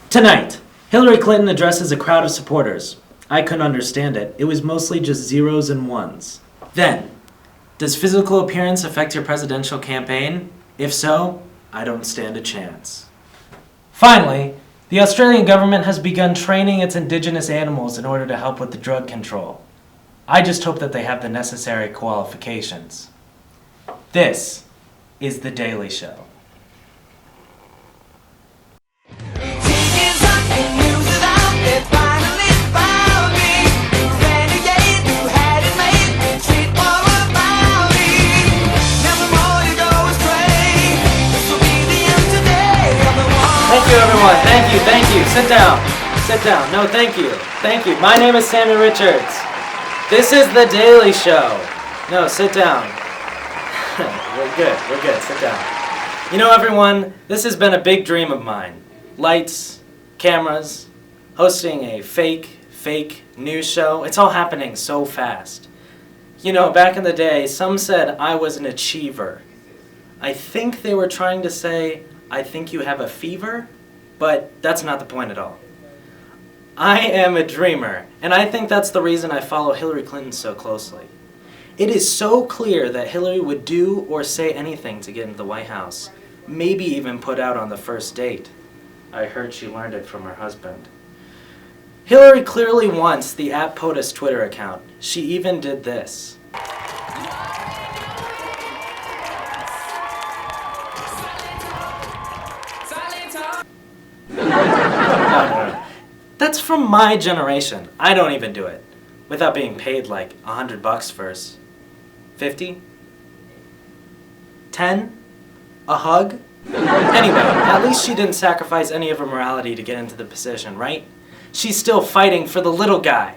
Tonight, Hillary Clinton addresses a crowd of supporters. I couldn't understand it. It was mostly just zeros and ones. Then, does physical appearance affect your presidential campaign? If so, I don't stand a chance. Finally, the Australian government has begun training its indigenous animals in order to help with the drug control. I just hope that they have the necessary qualifications. This is The Daily Show. Thank you, everyone. Thank you. Sit down. No, thank you. My name is Sammy Richards. This is The Daily Show. No, sit down. We're good. Sit down. You know, everyone, this has been a big dream of mine. Lights, cameras, hosting a fake news show. It's all happening so fast. You know, back in the day, some said I was an achiever. I think they were trying to say, I think you have a fever, but that's not the point at all. I am a dreamer, and I think that's the reason I follow Hillary Clinton so closely. It is so clear that Hillary would do or say anything to get into the White House, maybe even put out on the first date. I heard she learned it from her husband. Hillary clearly wants the @POTUS Twitter account. She even did this. No. That's from my generation. I don't even do it. Without being paid like $100 first. 50? 10? A hug? Anyway, at least she didn't sacrifice any of her morality to get into the position, right? She's still fighting for the little guy.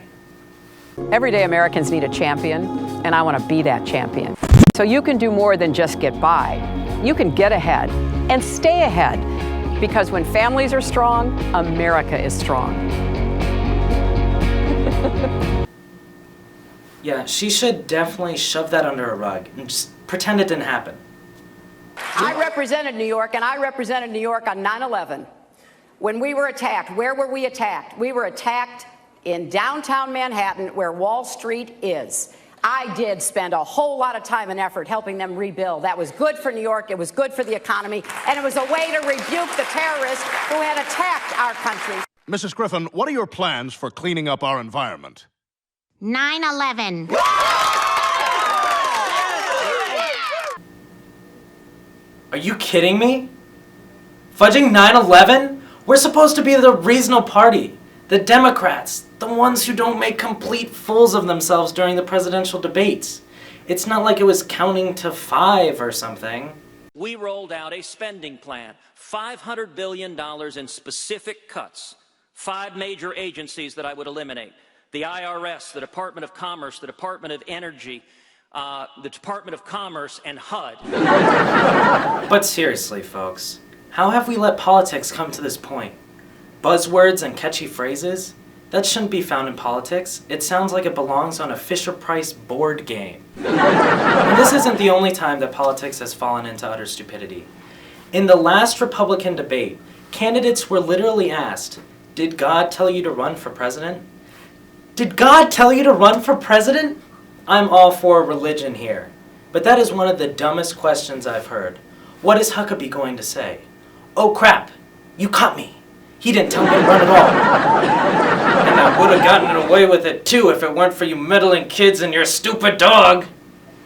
Everyday Americans need a champion, and I want to be that champion. So you can do more than just get by. You can get ahead and stay ahead. Because when families are strong, America is strong. Yeah, she should definitely shove that under a rug and just pretend it didn't happen. I represented New York, and I represented New York on 9/11. When we were attacked, where were we attacked? We were attacked in downtown Manhattan, where Wall Street is. I did spend a whole lot of time and effort helping them rebuild. That was good for New York, it was good for the economy, and it was a way to rebuke the terrorists who had attacked our country. Mrs. Griffin, what are your plans for cleaning up our environment? 9/11. Are you kidding me? Fudging 9/11? We're supposed to be the reasonable party. The Democrats, the ones who don't make complete fools of themselves during the presidential debates. It's not like it was counting to 5 or something. We rolled out a spending plan, $500 billion in specific cuts. 5 major agencies that I would eliminate. The IRS, the Department of Commerce, the Department of Energy, the Department of Commerce, and HUD. But seriously, folks, how have we let politics come to this point? Buzzwords and catchy phrases? That shouldn't be found in politics. It sounds like it belongs on a Fisher-Price board game. And this isn't the only time that politics has fallen into utter stupidity. In the last Republican debate, candidates were literally asked, "Did God tell you to run for president?" Did God tell you to run for president? I'm all for religion here, but that is one of the dumbest questions I've heard. What is Huckabee going to say? Oh crap, you caught me. He didn't tell me to run at all. And I would have gotten away with it too if it weren't for you meddling kids and your stupid dog.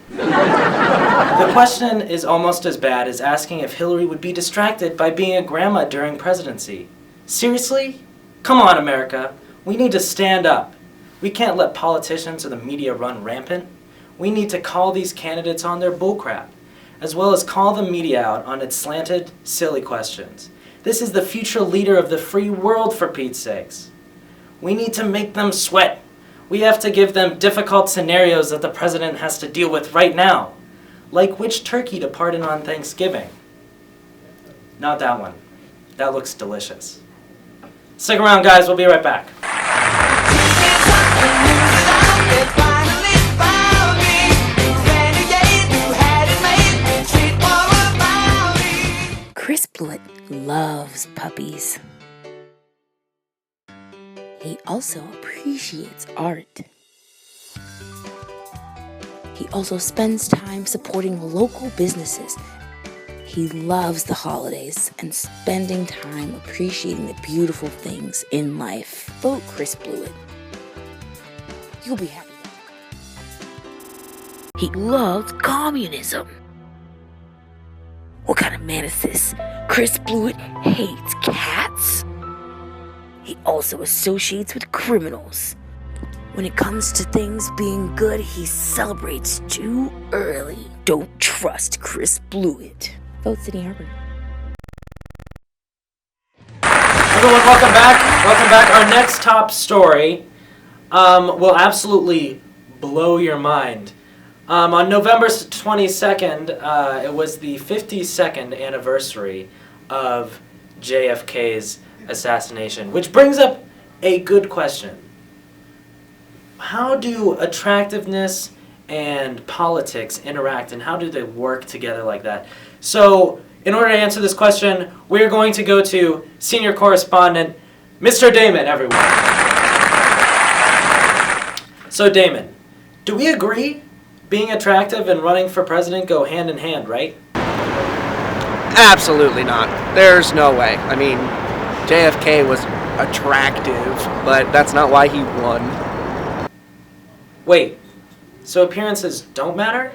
The question is almost as bad as asking if Hillary would be distracted by being a grandma during presidency. Seriously? Come on, America. We need to stand up. We can't let politicians or the media run rampant. We need to call these candidates on their bullcrap, as well as call the media out on its slanted, silly questions. This is the future leader of the free world, for Pete's sakes. We need to make them sweat. We have to give them difficult scenarios that the president has to deal with right now. Like which turkey to pardon on Thanksgiving. Not that one. That looks delicious. Stick around, guys. We'll be right back. Chris Blett loves puppies. He also appreciates art. He also spends time supporting local businesses. He loves the holidays and spending time appreciating the beautiful things in life. Vote Chris Blewett. You'll be happy. He loves communism. What kind of man is this? Chris Blewett hates cats. He also associates with criminals. When it comes to things being good, he celebrates too early. Don't trust Chris Blewett. Vote Sydney Harper. Everyone, welcome back. Welcome back. Our next top story will absolutely blow your mind. On November 22nd, it was the 52nd anniversary of JFK's assassination, which brings up a good question. How do attractiveness and politics interact, and how do they work together like that? So, in order to answer this question, we're going to go to senior correspondent, Mr. Damon, everyone. So, Damon, do we agree being attractive and running for president go hand in hand, right? Absolutely not. There's no way. I mean, JFK was attractive, but that's not why he won. Wait, so appearances don't matter?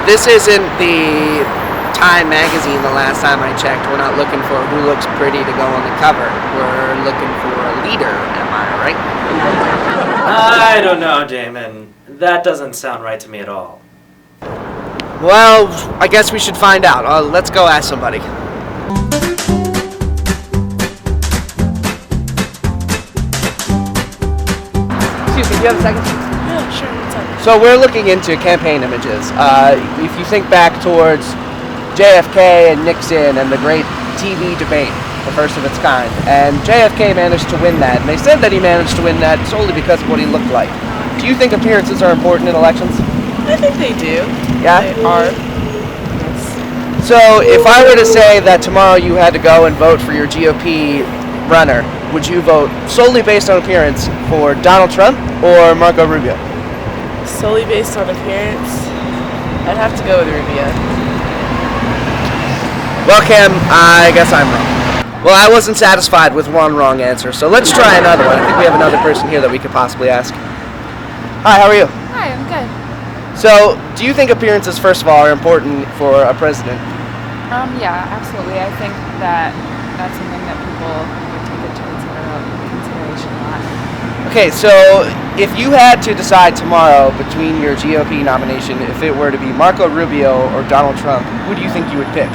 This isn't the Time magazine the last time I checked. We're not looking for who looks pretty to go on the cover. We're looking for a leader, am I right? I don't know, Damon. That doesn't sound right to me at all. Well, I guess we should find out. Let's go ask somebody. Excuse me, do you have a second? Yeah, sure. What's up? So we're looking into campaign images. If you think back towards JFK and Nixon and the great TV debate, the first of its kind, and JFK managed to win that, and they said that he managed to win that solely because of what he looked like. Do you think appearances are important in elections? I think they do. Yeah? They are. So if I were to say that tomorrow you had to go and vote for your GOP runner, would you vote solely based on appearance for Donald Trump or Marco Rubio? Solely based on appearance, I'd have to go with Rubio. Well, Cam, I guess I'm wrong. Well, I wasn't satisfied with one wrong answer, so let's try another one. I think we have another person here that we could possibly ask. Hi, how are you? Hi, I'm good. So, do you think appearances, first of all, are important for a president? Yeah, absolutely. I think that that's something that people would take into consideration a lot. Okay, so if you had to decide tomorrow between your GOP nomination, if it were to be Marco Rubio or Donald Trump, who do you think you would pick?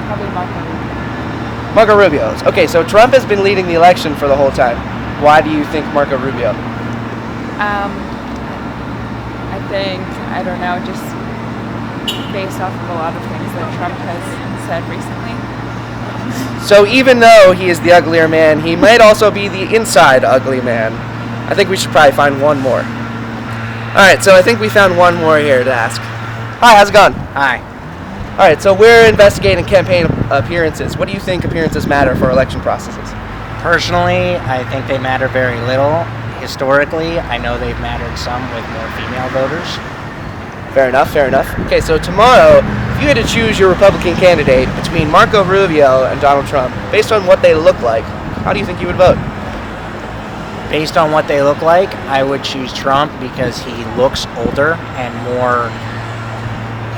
Probably Marco Rubio. Marco Rubio. Okay, so Trump has been leading the election for the whole time. Why do you think Marco Rubio? I think, I don't know, just based off of a lot of things that Trump has said recently. So even though he is the uglier man, he might also be the inside ugly man. I think we should probably find one more. Alright, so I think we found one more here to ask. Hi, how's it going? Hi. Alright, so we're investigating campaign appearances. What do you think appearances matter for election processes? Personally, I think they matter very little. Historically, I know they've mattered some with more female voters. Fair enough, fair enough. Okay, so tomorrow, if you had to choose your Republican candidate between Marco Rubio and Donald Trump, based on what they look like, how do you think you would vote? Based on what they look like, I would choose Trump because he looks older and more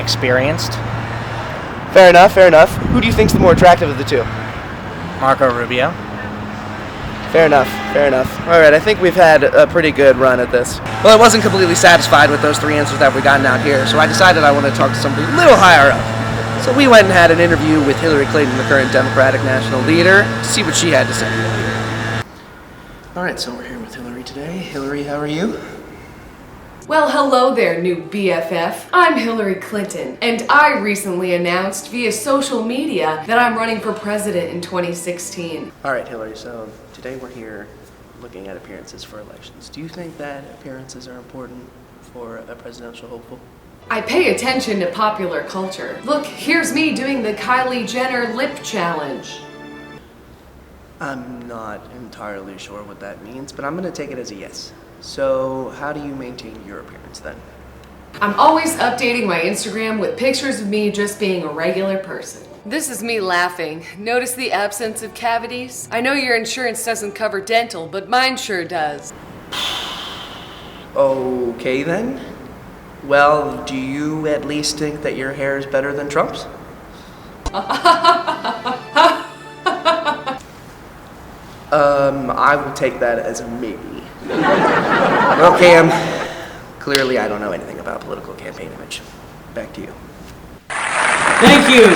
experienced. Fair enough, fair enough. Who do you think's the more attractive of the two? Marco Rubio. Fair enough, fair enough. Alright, I think we've had a pretty good run at this. Well, I wasn't completely satisfied with those three answers that we gotten out here, so I decided I wanted to talk to somebody a little higher up. So we went and had an interview with Hillary Clinton, the current Democratic National Leader, to see what she had to say. Alright, so we're here with Hillary today. Hillary, how are you? Well, hello there, new BFF. I'm Hillary Clinton, and I recently announced via social media that I'm running for president in 2016. Alright, Hillary, so today we're here looking at appearances for elections. Do you think that appearances are important for a presidential hopeful? I pay attention to popular culture. Look, here's me doing the Kylie Jenner lip challenge. I'm not entirely sure what that means, but I'm going to take it as a yes. So, how do you maintain your appearance then? I'm always updating my Instagram with pictures of me just being a regular person. This is me laughing. Notice the absence of cavities? I know your insurance doesn't cover dental, but mine sure does. Okay then. Well, do you at least think that your hair is better than Trump's? I will take that as a maybe. Well, Cam, clearly I don't know anything about political campaign image. Back to you. Thank you.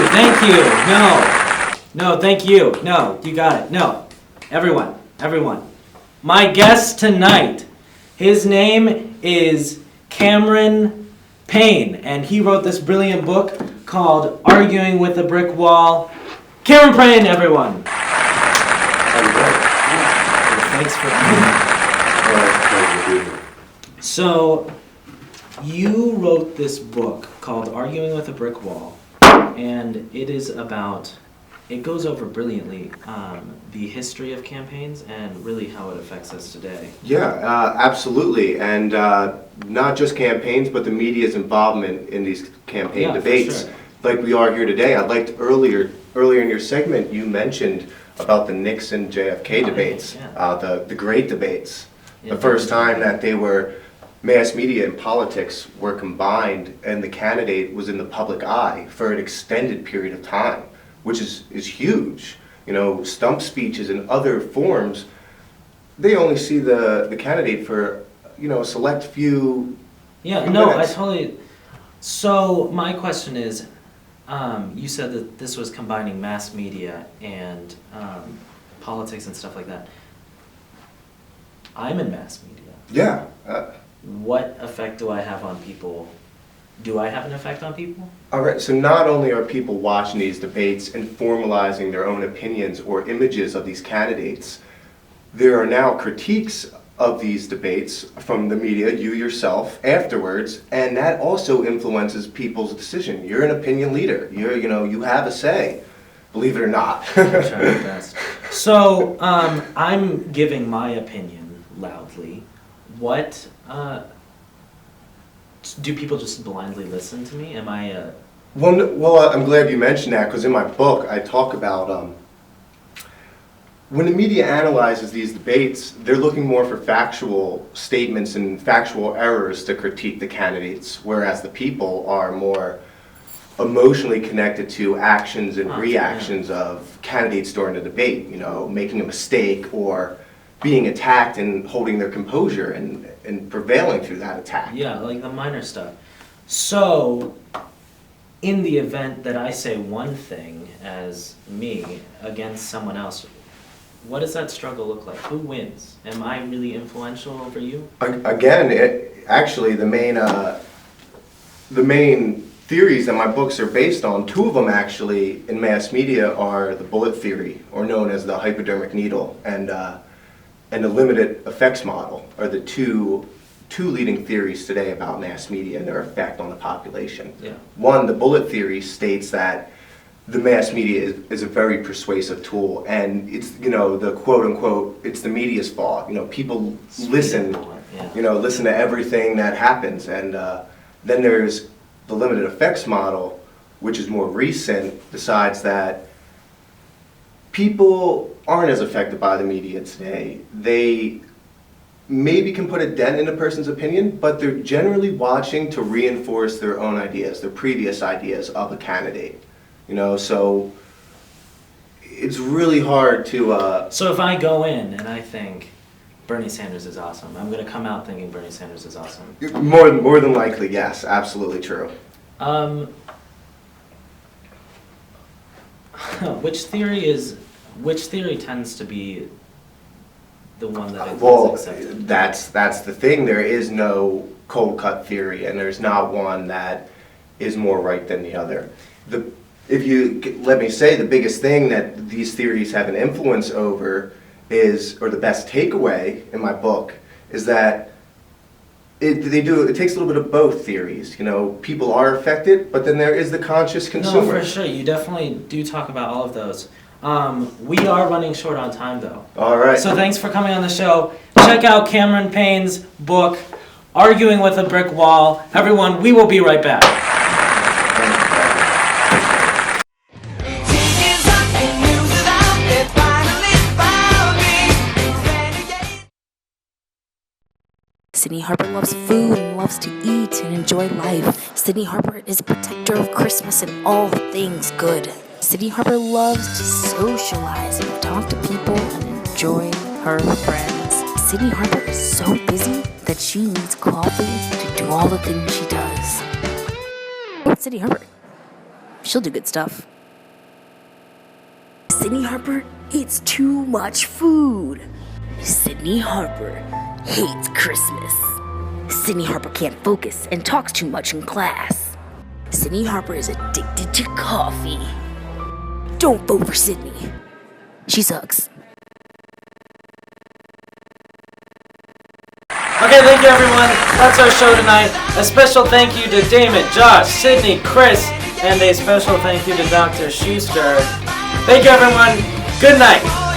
No, thank you. No, you got it. No, everyone. My guest tonight, his name is Cameron Payne, and he wrote this brilliant book called Arguing with a Brick Wall. Cameron Payne, everyone. Thanks for coming. So, you wrote this book called Arguing with a Brick Wall, and it is about, it goes over brilliantly the history of campaigns and really how it affects us today. Yeah, absolutely, and not just campaigns, but the media's involvement in these campaign debates, sure. like we are here today. I liked earlier in your segment you mentioned about the Nixon JFK debates, the great debates, the first time that they were, mass media and politics were combined and the candidate was in the public eye for an extended period of time, which is huge. You know, stump speeches and other forms, they only see the candidate for, you know, a select few minutes. So my question is, you said that this was combining mass media and politics and stuff like that. I'm in mass media. Yeah. What effect do I have on people? Do I have an effect on people? All right, so not only are people watching these debates and formalizing their own opinions or images of these candidates, there are now critiques of these debates from the media, you yourself, afterwards, and that also influences people's decision. You're an opinion leader. You have a say, believe it or not. I'm trying my best. So, I'm giving my opinion loudly. What, do people just blindly listen to me? Am I Well, I'm glad you mentioned that, because in my book I talk about when the media analyzes these debates, they're looking more for factual statements and factual errors to critique the candidates, whereas the people are more emotionally connected to actions and reactions of candidates during the debate, you know, making a mistake or being attacked and holding their composure and prevailing through that attack. Yeah, like the minor stuff. So, in the event that I say one thing as me against someone else, what does that struggle look like? Who wins? Am I really influential over you? Again, actually the main theories that my books are based on, two of them actually in mass media are the bullet theory, or known as the hypodermic needle, and the limited effects model are the two leading theories today about mass media and their effect on the population. Yeah. One, the bullet theory states that the mass media is a very persuasive tool, and it's, you know, the quote unquote, it's the media's fault. You know, people listen, listen to everything that happens, and then there's the limited effects model, which is more recent, decides that people aren't as affected by the media today. They maybe can put a dent in a person's opinion, but they're generally watching to reinforce their own ideas, their previous ideas of a candidate. You know, so it's really hard to... So if I go in and I think Bernie Sanders is awesome, I'm going to come out thinking Bernie Sanders is awesome. More than likely, yes, absolutely true. Which theory tends to be the one that is accepted? That's the thing. There is no cold cut theory, and there's not one that is more right than the other. If you let me say, the biggest thing that these theories have an influence over is, or the best takeaway in my book, is that it takes a little bit of both theories. You know, people are affected, but then there is the conscious consumer. No, for sure. You definitely do talk about all of those. We are running short on time, though. All right. So thanks for coming on the show. Check out Cameron Payne's book, Arguing with a Brick Wall. Everyone, we will be right back. Sydney Harper loves food and loves to eat and enjoy life. Sydney Harper is a protector of Christmas and all things good. Sydney Harper loves to socialize and talk to people and enjoy her friends. Sydney Harper is so busy that she needs coffee to do all the things she does. It's Sydney Harper. She'll do good stuff. Sydney Harper eats too much food. Sydney Harper hates Christmas. Sydney Harper can't focus and talks too much in class. Sydney Harper is addicted to coffee. Don't vote for Sydney. She sucks. Okay, thank you, everyone. That's our show tonight. A special thank you to Damon, Josh, Sydney, Chris, and a special thank you to Dr. Schuster. Thank you, everyone. Good night.